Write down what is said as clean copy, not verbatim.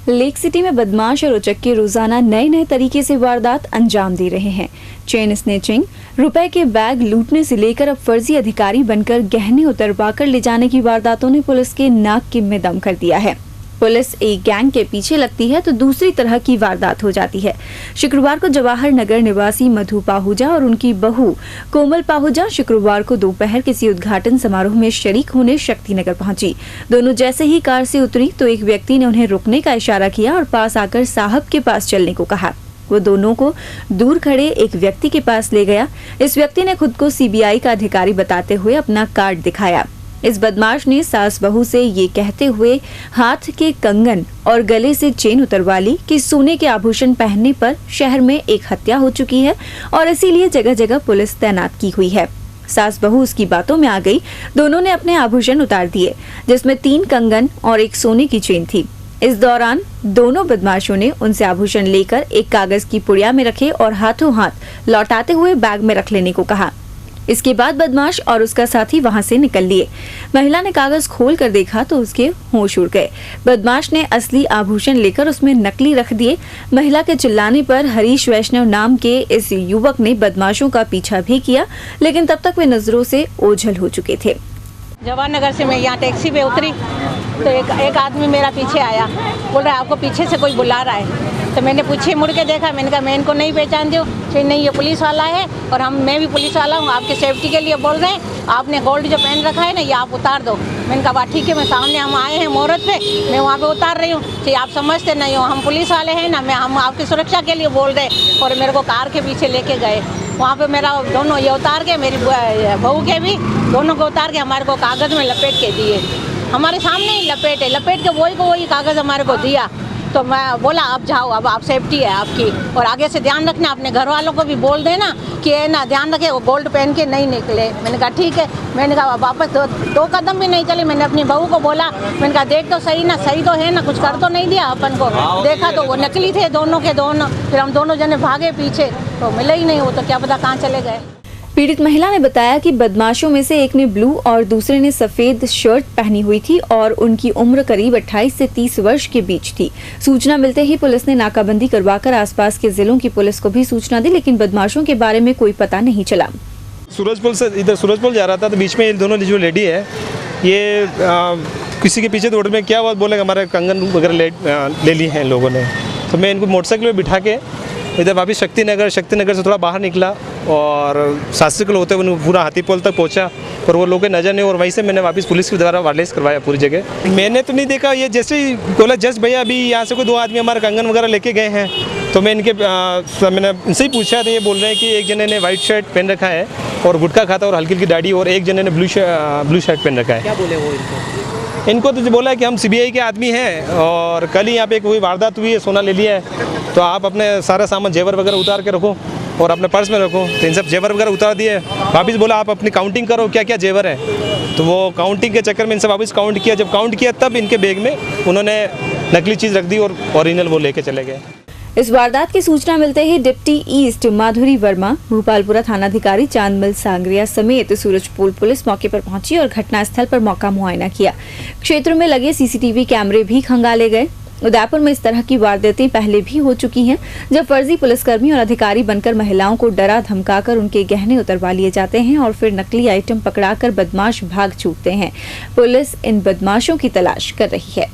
Lake city में बदमाश और उचक्के रोजाना नए तरीके से वारदात अंजाम दे रहे हैं। चेन स्नेचिंग, रुपए के बैग लूटने से लेकर अब फर्जी अधिकारी बनकर गहने उतरवाकर ले जाने की वारदातों ने पुलिस के नाक में दम कर दिया है। पुलिस एक गैंग के पीछे लगती है तो दूसरी तरह की वारदात हो जाती है। शुक्रवार को जवाहर नगर निवासी मधु पाहुजा और उनकी बहू कोमल पाहुजा शुक्रवार को दोपहर किसी उद्घाटन समारोह में शरीक होने शक्तिनगर पहुंची। दोनों जैसे ही कार से उतरी तो एक व्यक्ति ने उन्हें रुकने का इशारा किया और पास आकर साहब के पास चलने को कहा। वो दोनों को दूर खड़े एक व्यक्ति के पास ले गया। इस व्यक्ति ने खुद को सीबीआई का अधिकारी बताते हुए अपना कार्ड दिखाया। इस बदमाश ने सास बहू से ये कहते हुए हाथ के कंगन और गले से चेन उतरवा ली कि सोने के आभूषण पहनने पर शहर में एक हत्या हो चुकी है और इसीलिए जगह जगह पुलिस तैनात की हुई है। सास बहू उसकी बातों में आ गई। दोनों ने अपने आभूषण उतार दिए, जिसमें 3 कंगन और एक सोने की चेन थी। इस दौरान दोनों बदमाशों ने उनसे आभूषण लेकर एक कागज की पुड़िया में रखे और हाथों हाथ लौटाते हुए बैग में रख लेने को कहा। इसके बाद बदमाश और उसका साथी वहां से निकल लिए। महिला ने कागज खोल कर देखा तो उसके होश उड़ गए। बदमाश ने असली आभूषण लेकर उसमें नकली रख दिए। महिला के चिल्लाने पर हरीश वैष्णव नाम के इस युवक ने बदमाशों का पीछा भी किया, लेकिन तब तक वे नजरों से ओझल हो चुके थे। जवाहर नगर से मैं यहाँ टैक्सी पे उतरी तो एक आदमी मेरा पीछे आया, बोल रहा है आपको पीछे से कोई बुला रहा है। तो मैंने पीछे मुड़ के देखा, मैंने कहा मैं इनको नहीं पहचानती हूँ। फिर नहीं, ये पुलिस वाला है और मैं भी पुलिस वाला हूँ, आपके सेफ्टी के लिए बोल रहे हैं। आपने गोल्ड जो पहन रखा है ना, ये आप उतार दो। मैंने कहा ठीक है, मैं सामने हम आए हैं मुहूर्त पे, मैं वहाँ पे उतार रही हूँ। कि आप समझते नहीं हो, हम पुलिस वाले हैं ना, हम आपकी सुरक्षा के लिए बोल रहे हैं। और मेरे को कार के पीछे लेके गए। वहाँ पे मेरा दोनों ये उतार के, मेरी बहू के भी दोनों को उतार के हमारे को कागज़ में लपेट के दिए। हमारे सामने ही लपेट के वही कागज़ हमारे को दिया। तो मैं बोला आप जाओ, अब आप सेफ्टी है आपकी, और आगे से ध्यान रखना, अपने घर वालों को भी बोल देना कि है ना ध्यान रखे, वो गोल्ड पहन के नहीं निकले। मैंने कहा ठीक है। मैंने कहा वापस 2 कदम भी नहीं चली। मैंने अपनी बहू को बोला, मैंने कहा देख तो सही ना, सही तो है ना, कुछ कर तो नहीं दिया अपन को। देखा तो वो नकली थे दोनों के दोनों। फिर हम दोनों जने भागे पीछे तो मिले ही नहीं, वो तो क्या पता कहाँ चले गए। पीड़ित महिला ने बताया कि बदमाशों में से एक ने ब्लू और दूसरे ने सफेद शर्ट पहनी हुई थी और उनकी उम्र करीब 28 से 30 वर्ष के बीच थी। सूचना मिलते ही पुलिस ने नाकाबंदी करवाकर आसपास के जिलों की पुलिस को भी सूचना दी, लेकिन बदमाशों के बारे में कोई पता नहीं चला। सूरजपुर से इधर सूरजपुर जा रहा था तो बीच में इन दोनों जो लेडी है ये किसी के पीछे दौड़ में क्या हुआ, बोले हमारे कंगन वगैरह ले लिए हैं लोगों ने। तो मैं इनको मोटरसाइकिल में बिठा के इधर वापिस शक्तिनगर से थोड़ा बाहर निकला और शास्त्री होते हुए पूरा हाथीपोल तक पहुंचा, पर वो लोग नजर नहीं, और वहीं से मैंने वापस पुलिस के द्वारा वायरलेस करवाया पूरी जगह। मैंने तो नहीं देखा, ये जैसे ही बोला जस्ट भैया अभी यहाँ से कोई 2 आदमी हमारे कंगन वगैरह लेके गए हैं। तो मैं मैंने इनसे ही पूछा, तो ये बोल रहे हैं कि एक जने ने वाइट शर्ट पहन रखा है और गुटखा खाता और हल्की दाढ़ी, और एक जने ने ब्लू शर्ट पहन रखा है। क्या बोले वो इनको तो बोला है कि हम सीबीआई के आदमी हैं और कल ही यहाँ पे कोई वारदात हुई है, सोना ले लिया है, तो आप अपने सारा सामान जेवर वगैरह उतार के रखो और अपने पर्स में रखो। तो इन सब जेवर वगैरह उतार दिए। वापस बोला आप अपनी काउंटिंग करो क्या क्या जेवर है। तो वो काउंटिंग के चक्कर में इनसे वापस काउंट किया। जब काउंट किया तब इनके बैग में उन्होंने नकली चीज़ रख दी और ओरिजिनल वो लेके चले गए। इस वारदात की सूचना मिलते ही डिप्टी ईस्ट माधुरी वर्मा, भोपालपुरा थानाधिकारी चांदमल सांगरिया समेत सूरजपुर पुलिस मौके पर पहुंची और घटनास्थल पर मौका मुआयना किया। क्षेत्र में लगे सीसीटीवी कैमरे भी खंगाले गए। उदयपुर में इस तरह की वारदातें पहले भी हो चुकी हैं, जब फर्जी पुलिसकर्मी और अधिकारी बनकर महिलाओं को डरा धमकाकर उनके गहने उतरवा लिए जाते हैं और फिर नकली आइटम पकड़ाकर बदमाश भाग छूटते हैं। पुलिस इन बदमाशों की तलाश कर रही है।